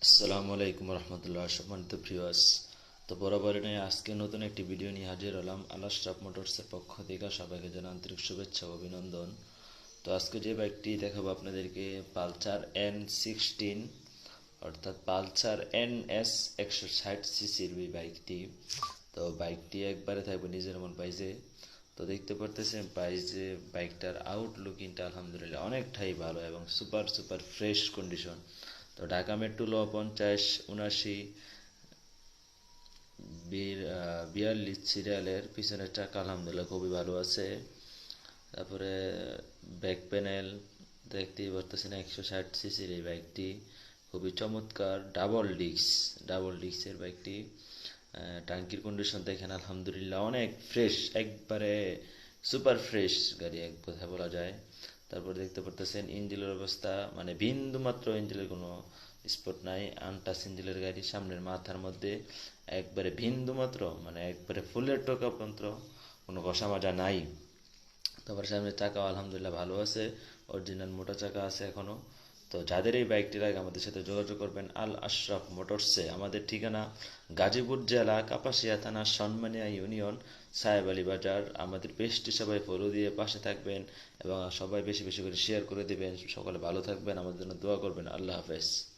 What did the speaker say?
আসসালামু আলাইকুম রহমতুল্লাহ, সম্মানিত ভিউয়ার্স। তো বরাবরই নিয়ে আজকে নতুন একটি ভিডিও নিয়ে হাজির হলাম। আল-আশরাফ মোটরসের পক্ষ থেকে সবাইকে জানাই আন্তরিক শুভেচ্ছা ও অভিনন্দন। তো আজকে যে বাইকটি দেখাবো আপনাদেরকে পালসার N16, অর্থাৎ পালসার NS 160 সিসির এই বাইকটি। তো বাইকটি একবারে থাকবে নিজের মন প্রাইজে। তো দেখতে পারতেছেন প্রাইজে বাইকটার আউটলুকিংটা আলহামদুলিল্লাহ অনেকটাই ভালো এবং সুপার সুপার ফ্রেশ কন্ডিশন। তো ঢাকা মেট্রো ল 50 79 42 সিরিয়ালের পিছনের চাকা আলহামদুলিল্লাহ খুবই ভালো আছে। তারপরে ব্যাক প্যানেল দেখতেই পারতেছেন 160 সিসির এই বাইকটি খুবই চমৎকার। ডাবল ডিস্কের বাইকটি। টাঙ্কির কন্ডিশন দেখেন আলহামদুলিল্লাহ অনেক ফ্রেশ, একবারে সুপার ফ্রেশ গাড়ি এক কথা বলা যায়। তারপর দেখতে পারতেছেন ইঞ্জিনের অবস্থা, মানে বিন্দু মাত্র ইঞ্জিনের কোনো স্পট নাই, আনটাচ ইঞ্জিনের গাড়ি। সামনের মাথার মধ্যে একবারে বিন্দু মাত্র, মানে একবারে ফুলের টোকা পর্যন্ত কোনো ঘষা মাজা নাই। তারপর সামনের চাকাও আলহামদুলিল্লাহ ভালো আছে, অরিজিনাল মোটা চাকা আছে এখনো। তো যাদের এই বাইকটি লাগে আমাদের সাথে যোগাযোগ করবেন আল-আশরাফ মোটরসে। আমাদের ঠিকানা গাজীপুর জেলা কাপাসিয়া থানা সনমানিয়া ইউনিয়ন সাহেব আলী বাজার। আমাদের পেজটি সবাই ফলো দিয়ে পাশে থাকবেন এবং সবাই বেশি বেশি করে শেয়ার করে দিবেন। সকলে ভালো থাকবেন, আমাদের জন্য দোয়া করবেন। আল্লাহ হাফেজ।